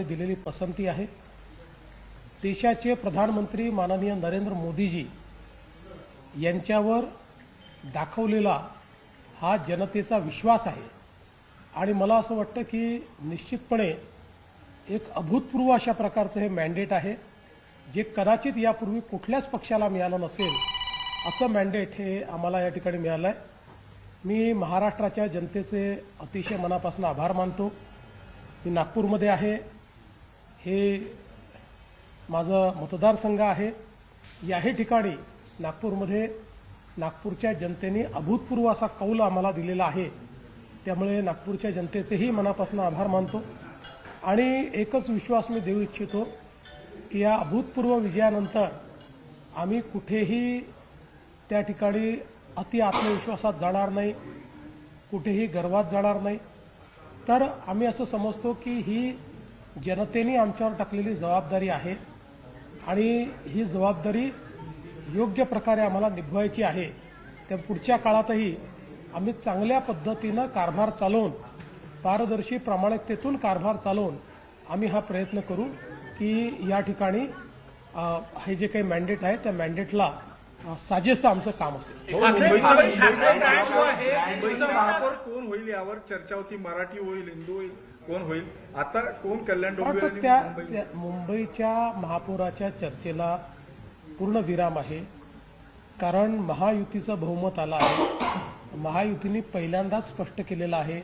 लोकांनी दिलेली पसंती आहे। देशाचे प्रधानमंत्री माननीय नरेंद्र मोदीजी यांच्यावर दाखवलेला हा जनतेचा विश्वास आहे आणि मला असं वाटतं की निश्चितपणे एक अभूतपूर्व अशा प्रकारचं हे मॅन्डेट आहे जे कदाचित यापूर्वी कुठल्याच पक्षाला मिळालं नसेल असं मॅन्डेट हे आम्हाला या ठिकाणी मिळालं आहे। मी महाराष्ट्राच्या जनतेचे अतिशय मनापासून आभार मानतो। मी नागपूरमध्ये आहे, हे माझं मतदारसंघ आहे। याही ठिकाणी नागपूरमध्ये नागपूरच्या जनतेने अभूतपूर्व असा कौल आम्हाला दिलेला आहे, त्यामुळे नागपूरच्या जनतेचेही मनापासून आभार मानतो आणि एकच विश्वास मी देऊ इच्छितो की या अभूतपूर्व विजयानंतर आम्ही कुठेही त्या ठिकाणी अति आत्मविश्वासात जाणार नाही, कुठेही गर्वात जाणार नाही। तर आम्ही असं समजतो की ही जनतेने आमच्यावर टाकलेली जबाबदारी आहे आणि ही जबाबदारी योग्य प्रकारे आम्हाला निभवायची आहे। त्या पुढच्या काळातही आम्ही चांगल्या पद्धतीनं कारभार चालवून, पारदर्शी प्रामाणिकतेतून कारभार चालवून आम्ही हा प्रयत्न करू की या ठिकाणी हे जे काही मॅन्डेट आहे त्या मॅन्डेटला साजेसं आमचं काम असेल। मुंबईचा महापौर कोण होईल यावर चर्चा होती, मराठी होईल, हिंदू होईल, कोण होईल, आता कोण कल्याण डोंबिवली त्या मुंबईच्या महापौराच्या चर्चेला पूर्ण विराम आहे, कारण महायुतीचं बहुमत आलं आहे। महायुतीने पहिल्यांदाच स्पष्ट केलेलं आहे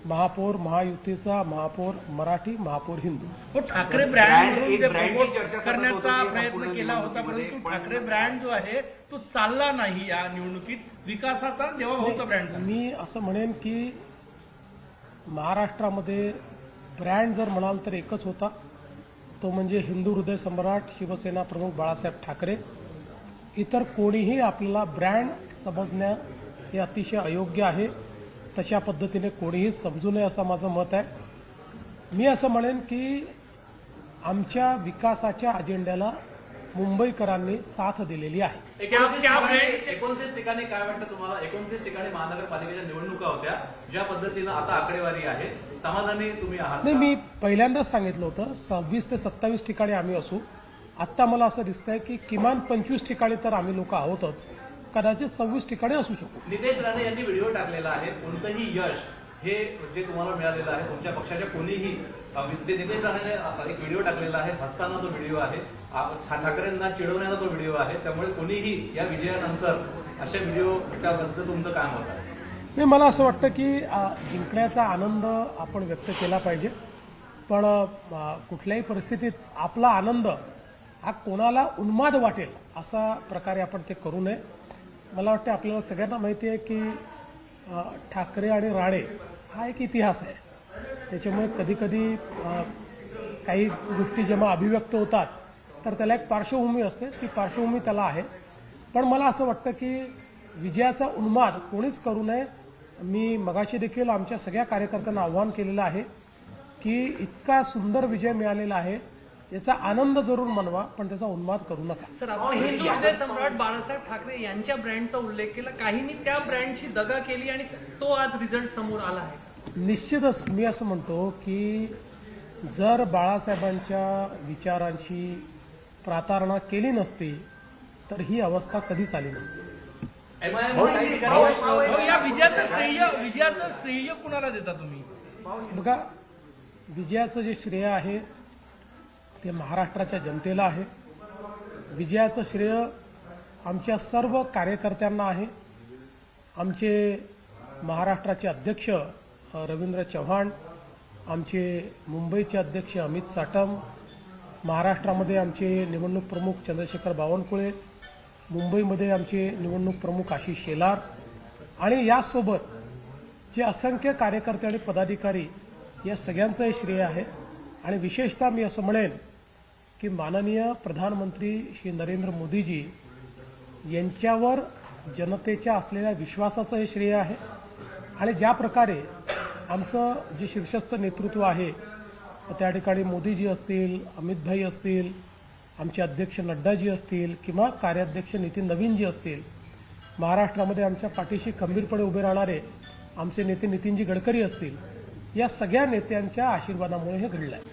महापौर महायुतीचा, महापौर मराठी, महापौर हिंदू। ठाकरे ब्रँड करण्याचा प्रयत्न केला होता, परंतु ठाकरे ब्रँड जो आहे तो चालला नाही या निवडणुकीत, विकासाचा जेव्हा होता ब्रँड। मी असं म्हणेन की महाराष्ट्रामध्ये ब्रँड जर म्हणाल तर एकच होता, तो म्हणजे हिंदू हृदय सम्राट शिवसेना प्रमुख बाळासाहेब ठाकरे। इतर कोणीही आपल्याला ब्रँड समजणं हे अतिशय अयोग्य आहे, तशा पद्धतीने कोणीही समजू नये असं माझं मत आहे। मी असं म्हणेन की आमच्या विकासाच्या अजेंड्याला मुंबईकरांनी साथ दिलेली आहे। 29 ठिकाणी काय वाटतं तुम्हाला? 29 ठिकाणी महानगरपालिकेच्या निवडणुका होत्या, ज्या पद्धतीनं आता आकडेवारी आहे, समाधानी तुम्ही आहात? नाही, मी पहिल्यांदाच सांगितलं होतं 26 ते 27 ठिकाणी आम्ही असू। आता मला असं दिसतंय की किमान 25 ठिकाणी तर आम्ही लोक आहोतच, कदाचित 26 ठिकाणी असू शकू। नितेश राणे यांनी व्हिडिओ टाकलेला आहे, कोणतंही यश हे जे तुम्हाला मिळालेलं आहे तुमच्या पक्षाच्या कोणीही, नितेश राणेने एक व्हिडिओ टाकलेला आहे, हसताना तो व्हिडिओ आहे, ठाकरेंना चिडवण्याचा तो व्हिडिओ आहे, त्यामुळे कोणीही या विजयानंतर अशा व्हिडिओच्याबद्दल तुमचं काम होतं? नाही, मला असं वाटतं की जिंकण्याचा आनंद आपण व्यक्त केला पाहिजे, पण कुठल्याही परिस्थितीत आपला आनंद हा कोणाला उन्माद वाटेल असा प्रकारे आपण ते करू नये। मला वाटतं आपल्याला सगळ्यांना माहिती आहे की ठाकरे आणि राणे हा एक इतिहास आहे, त्याच्यामुळे कधीकधी काही गोष्टी जेव्हा अभिव्यक्त होतात तर त्याला एक पार्श्वभूमी असते, ती पार्श्वभूमी त्याला आहे। पण मला असं वाटतं की विजयाचा उन्माद कोणीच करू नये। मी मगाशी देखील आमच्या सगळ्या कार्यकर्त्यांना आव्हान केलेलं आहे की इतका सुंदर विजय मिळालेला आहे, याचा आनंद जरूर मनवा, पण त्याचा उन्माद करू नका। सर, आपण हिंदू हृदय सम्राट बाळासाहेब ठाकरे यांच्या ब्रँडचा उल्लेख केला, काहींनी त्या ब्रँडची दगा केली आणि तो आज रिझल्ट समोर आला आहे। निश्चितच मी असं म्हणतो की जर बाळासाहेबांच्या विचारांची प्रतारणा केली नसती तर ही अवस्था कधीच आली नसती। या विजयाचं श्रेय कुणाला देता तुम्ही? बघा, विजयाचं जे श्रेय आहे ते महाराष्ट्राच्या जनतेला आहे। विजयाचं श्रेय आमच्या सर्व कार्यकर्त्यांना आहे। आमचे महाराष्ट्राचे अध्यक्ष रवींद्र चव्हाण, आमचे मुंबईचे अध्यक्ष अमित साटम, महाराष्ट्रामध्ये आमचे निवडणूक प्रमुख चंद्रशेखर बावनकुळे, मुंबईमध्ये आमचे निवडणूक प्रमुख आशिष शेलार आणि यासोबत जे असंख्य कार्यकर्ते आणि पदाधिकारी, या सगळ्यांचं हे श्रेय आहे। आणि विशेषतः मी असं म्हणेन की माननीय प्रधानमंत्री श्री नरेंद्र मोदीजी यांच्यावर जनतेच्या असलेल्या विश्वासाचं हे श्रेय आहे। आणि ज्या प्रकारे आमचं जे शीर्षस्थ नेतृत्व आहे त्या ठिकाणी मोदीजी असतील, अमितभाई असतील, आमचे अध्यक्ष नड्डाजी असतील किंवा कार्याध्यक्ष नितीन नवीनजी असतील, महाराष्ट्रामध्ये आमच्या पाठीशी खंबीरपणे उभे राहणारे आमचे नेते नितीनजी गडकरी असतील, या सगळ्या नेत्यांच्या आशीर्वादामुळे हे घडलं आहे.